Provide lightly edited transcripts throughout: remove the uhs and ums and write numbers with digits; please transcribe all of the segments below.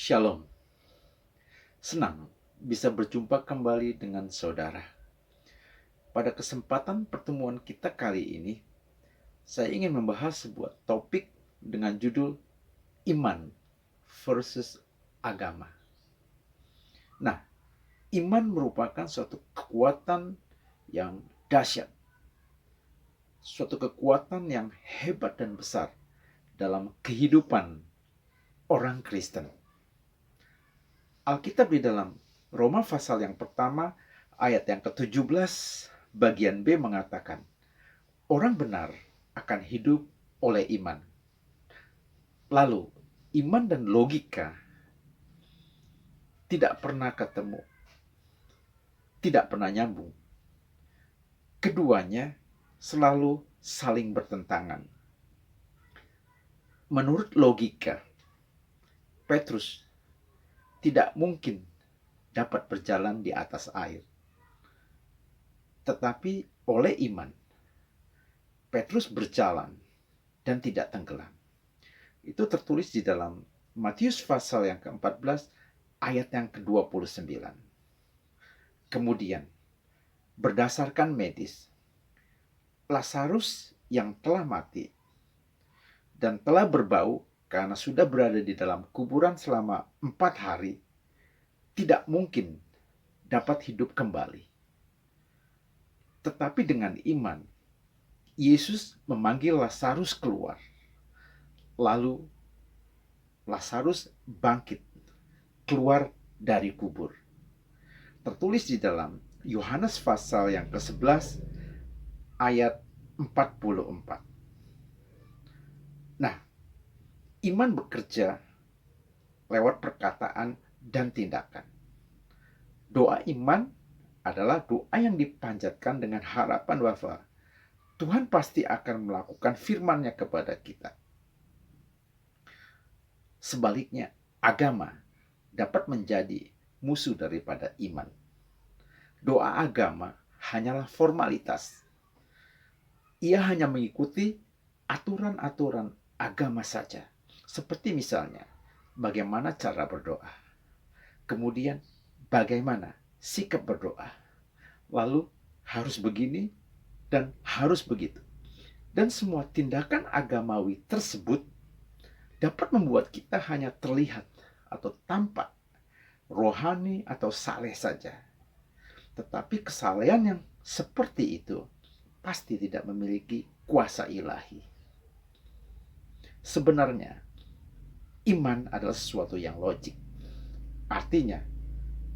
Shalom, senang bisa berjumpa kembali dengan saudara. Pada kesempatan pertemuan kita kali ini, saya ingin membahas sebuah topik dengan judul iman versus agama. Nah, iman merupakan suatu kekuatan yang dahsyat, suatu kekuatan yang hebat dan besar dalam kehidupan orang Kristen. Alkitab di dalam Roma pasal yang pertama ayat yang ke-17 bagian B mengatakan, orang benar akan hidup oleh iman. Lalu, iman dan logika tidak pernah ketemu, tidak pernah nyambung. Keduanya selalu saling bertentangan. Menurut logika, Petrus tidak mungkin dapat berjalan di atas air. Tetapi oleh iman, Petrus berjalan dan tidak tenggelam. Itu tertulis di dalam Matius pasal yang ke-14 ayat yang ke-29. Kemudian, berdasarkan medis, Lazarus yang telah mati dan telah berbau karena sudah berada di dalam kuburan selama 4 hari, tidak mungkin dapat hidup kembali. Tetapi dengan iman, Yesus memanggil Lazarus keluar. Lalu Lazarus bangkit keluar dari kubur. Tertulis di dalam Yohanes pasal yang ke-11 ayat 44. Nah, iman bekerja lewat perkataan dan tindakan. Doa iman adalah doa yang dipanjatkan dengan harapan bahwa Tuhan pasti akan melakukan firman-Nya kepada kita. Sebaliknya, agama dapat menjadi musuh daripada iman. Doa agama hanyalah formalitas. Ia hanya mengikuti aturan-aturan agama saja. Seperti misalnya, bagaimana cara berdoa. Kemudian, bagaimana sikap berdoa. Lalu, harus begini dan harus begitu. Dan semua tindakan agamawi tersebut dapat membuat kita hanya terlihat atau tampak rohani atau saleh saja. Tetapi kesalehan yang seperti itu pasti tidak memiliki kuasa ilahi. Sebenarnya, iman adalah sesuatu yang logik. Artinya,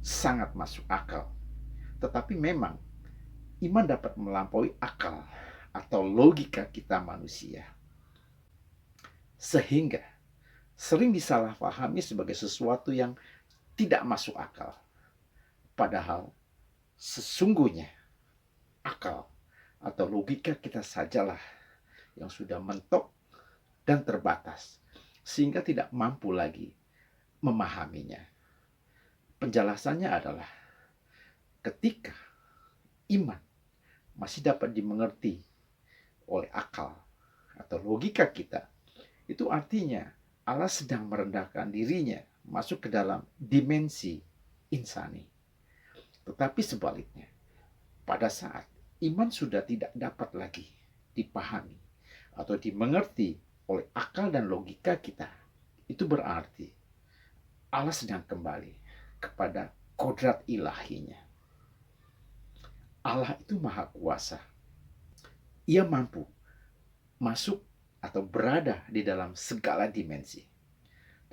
sangat masuk akal. Tetapi memang, iman dapat melampaui akal atau logika kita manusia. Sehingga, sering disalahpahami sebagai sesuatu yang tidak masuk akal. Padahal, sesungguhnya, akal atau logika kita sajalah yang sudah mentok dan terbatas, sehingga tidak mampu lagi memahaminya. Penjelasannya adalah ketika iman masih dapat dimengerti oleh akal atau logika kita, itu artinya Allah sedang merendahkan dirinya masuk ke dalam dimensi insani. Tetapi sebaliknya, pada saat iman sudah tidak dapat lagi dipahami atau dimengerti oleh akal dan logika kita, itu berarti Allah sedang kembali kepada kodrat ilahinya. Allah itu maha kuasa. Ia mampu masuk atau berada di dalam segala dimensi.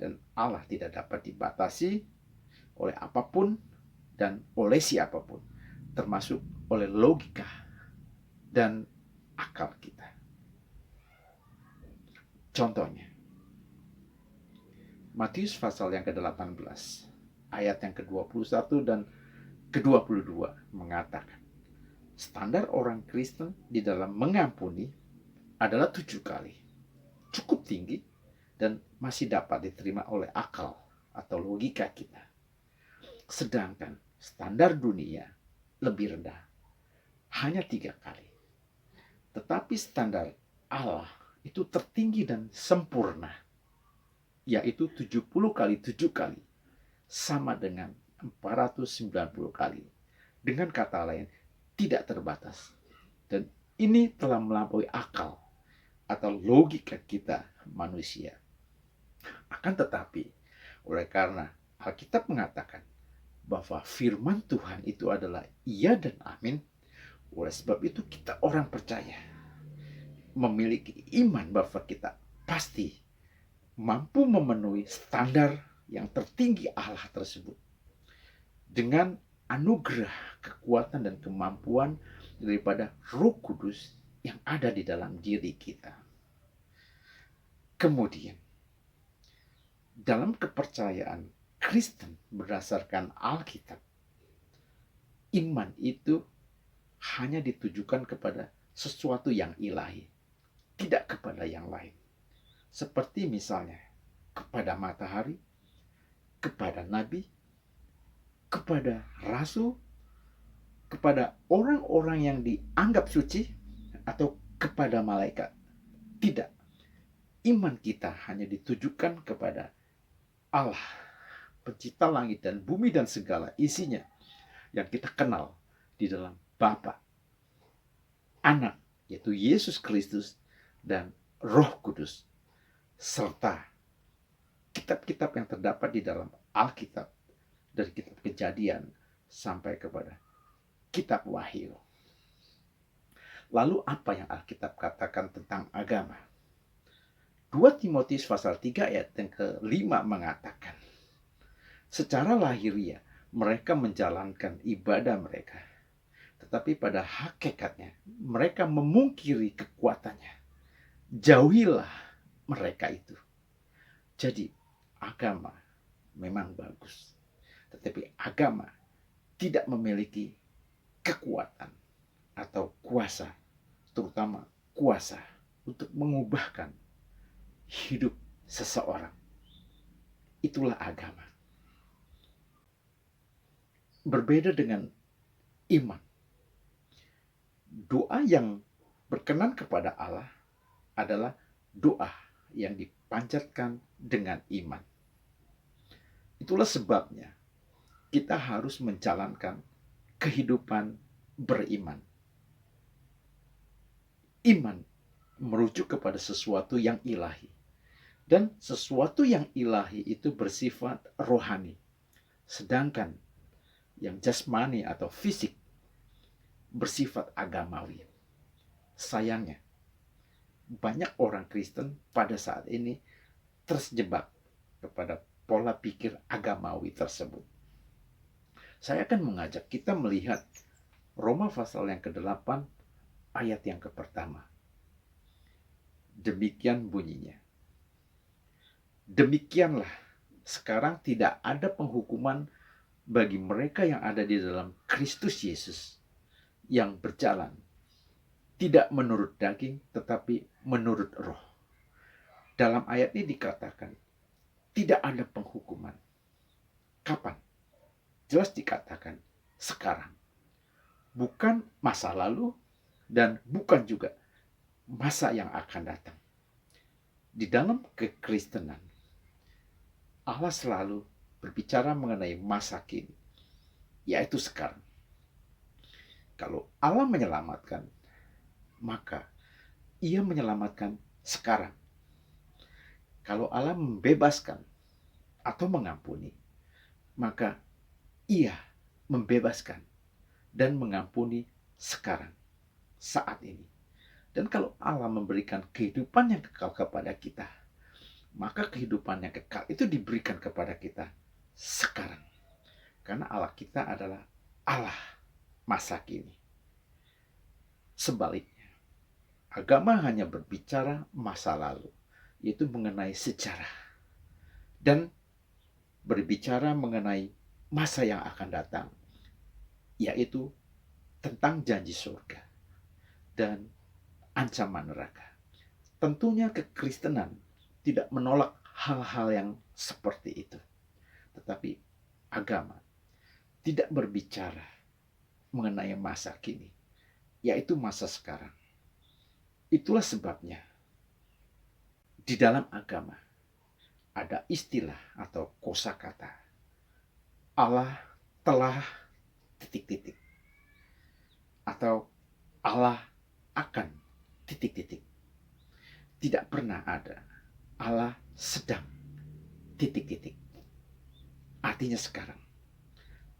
Dan Allah tidak dapat dibatasi oleh apapun dan oleh siapapun, termasuk oleh logika dan akal kita. Contohnya, Matius pasal yang ke-18, ayat yang ke-21 dan ke-22 mengatakan, standar orang Kristen di dalam mengampuni adalah 7 kali. Cukup tinggi dan masih dapat diterima oleh akal atau logika kita. Sedangkan standar dunia lebih rendah, hanya 3 kali. Tetapi standar Allah itu tertinggi dan sempurna. yaitu 70 kali 7 kali, sama dengan 490 kali. Dengan kata lain, tidak terbatas. Dan ini telah melampaui akal atau logika kita manusia. Akan tetapi, oleh karena Alkitab mengatakan bahwa firman Tuhan itu adalah iya dan amin, oleh sebab itu kita orang percaya memiliki iman bahwa kita pasti mampu memenuhi standar yang tertinggi Allah tersebut dengan anugerah, kekuatan, dan kemampuan daripada Roh Kudus yang ada di dalam diri kita. Kemudian, dalam kepercayaan Kristen berdasarkan Alkitab, iman itu hanya ditujukan kepada sesuatu yang ilahi, tidak kepada yang lain. Seperti misalnya kepada matahari, kepada nabi, kepada rasul, kepada orang-orang yang dianggap suci, atau kepada malaikat. Tidak. Iman kita hanya ditujukan kepada Allah, pencipta langit dan bumi dan segala isinya, yang kita kenal di dalam Bapa, Anak, yaitu Yesus Kristus, dan Roh Kudus, serta kitab-kitab yang terdapat di dalam Alkitab, dari kitab Kejadian sampai kepada kitab Wahyu. Lalu apa yang Alkitab katakan tentang agama? 2 Timotius pasal 3 ayat yang ke-5 mengatakan, secara lahiriah mereka menjalankan ibadah mereka, tetapi pada hakikatnya mereka memungkiri kekuatannya. Jauhilah mereka itu. Jadi agama memang bagus, tetapi agama tidak memiliki kekuatan atau kuasa, terutama kuasa untuk mengubahkan hidup seseorang. Itulah agama. Berbeda dengan iman. Doa yang berkenan kepada Allah adalah doa yang dipanjatkan dengan iman. Itulah sebabnya kita harus menjalankan kehidupan beriman. Iman merujuk kepada sesuatu yang ilahi. Dan sesuatu yang ilahi itu bersifat rohani. Sedangkan yang jasmani atau fisik bersifat agamawi. Sayangnya, banyak orang Kristen pada saat ini terjebak kepada pola pikir agamawi tersebut. Saya akan mengajak kita melihat Roma pasal yang ke-8 ayat yang ke-1. Demikian bunyinya. Demikianlah, sekarang tidak ada penghukuman bagi mereka yang ada di dalam Kristus Yesus, yang berjalan tidak menurut daging tetapi menurut roh. Dalam ayat ini dikatakan tidak ada penghukuman. Kapan? Jelas dikatakan sekarang. Bukan masa lalu dan bukan juga masa yang akan datang. Di dalam kekristenan, Allah selalu berbicara mengenai masa kini, yaitu sekarang. Kalau Allah menyelamatkan, maka Ia menyelamatkan sekarang. Kalau Allah membebaskan atau mengampuni, maka Ia membebaskan dan mengampuni sekarang, saat ini. Dan kalau Allah memberikan kehidupan yang kekal kepada kita, maka kehidupan yang kekal itu diberikan kepada kita sekarang. Karena Allah kita adalah Allah masa kini. Sebaliknya, agama hanya berbicara masa lalu, yaitu mengenai sejarah. Dan berbicara mengenai masa yang akan datang, yaitu tentang janji surga dan ancaman neraka. Tentunya kekristenan tidak menolak hal-hal yang seperti itu. Tetapi agama tidak berbicara mengenai masa kini, yaitu masa sekarang. Itulah sebabnya di dalam agama ada istilah atau kosakata Allah telah titik-titik atau Allah akan titik-titik. Tidak pernah ada Allah sedang titik-titik. Artinya sekarang.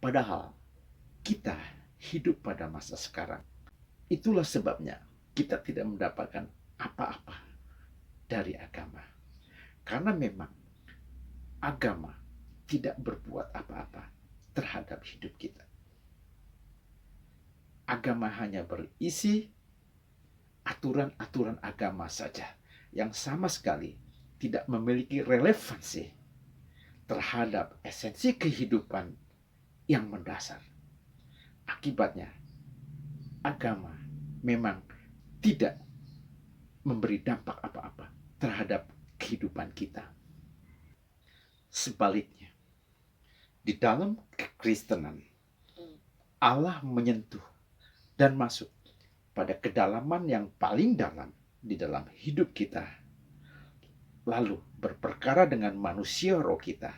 Padahal kita hidup pada masa sekarang. Itulah sebabnya kita tidak mendapatkan apa-apa dari agama. Karena memang agama tidak berbuat apa-apa terhadap hidup kita. Agama hanya berisi aturan-aturan agama saja yang sama sekali tidak memiliki relevansi terhadap esensi kehidupan yang mendasar. Akibatnya, agama memang tidak memberi dampak apa-apa terhadap kehidupan kita. Sebaliknya, di dalam kekristenan, Allah menyentuh dan masuk pada kedalaman yang paling dalam di dalam hidup kita, lalu berperkara dengan manusia roh kita,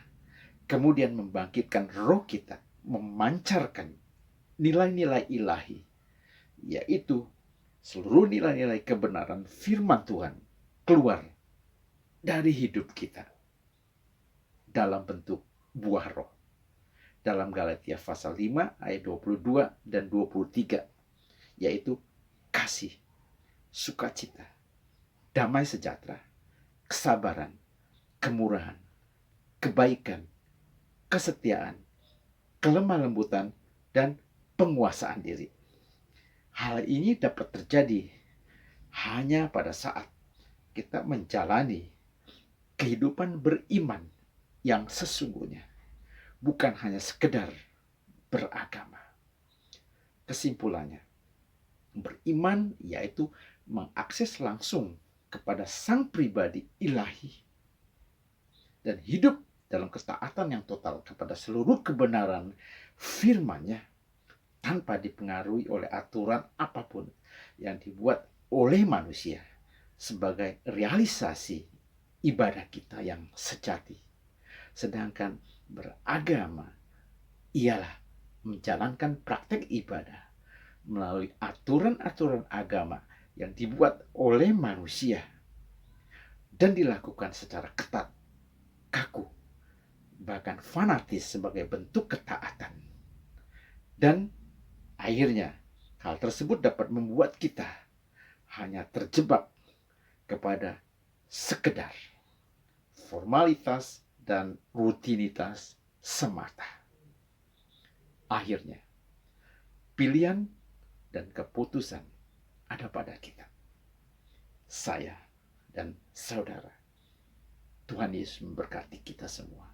kemudian membangkitkan roh kita, memancarkan nilai-nilai ilahi, yaitu seluruh nilai-nilai kebenaran firman Tuhan keluar dari hidup kita dalam bentuk buah roh. Dalam Galatia pasal 5 ayat 22 dan 23, yaitu kasih, sukacita, damai sejahtera, kesabaran, kemurahan, kebaikan, kesetiaan, kelemah lembutan, dan penguasaan diri. Hal ini dapat terjadi hanya pada saat kita menjalani kehidupan beriman yang sesungguhnya, bukan hanya sekedar beragama. Kesimpulannya, beriman yaitu mengakses langsung kepada sang pribadi ilahi dan hidup dalam ketaatan yang total kepada seluruh kebenaran firman-Nya tanpa dipengaruhi oleh aturan apapun yang dibuat oleh manusia sebagai realisasi ibadah kita yang sejati. Sedangkan beragama ialah menjalankan praktek ibadah melalui aturan-aturan agama yang dibuat oleh manusia dan dilakukan secara ketat, kaku, bahkan fanatis sebagai bentuk ketaatan. Dan akhirnya hal tersebut dapat membuat kita hanya terjebak kepada sekedar formalitas dan rutinitas semata. Akhirnya, pilihan dan keputusan ada pada kita. Saya dan saudara. Tuhan Yesus memberkati kita semua.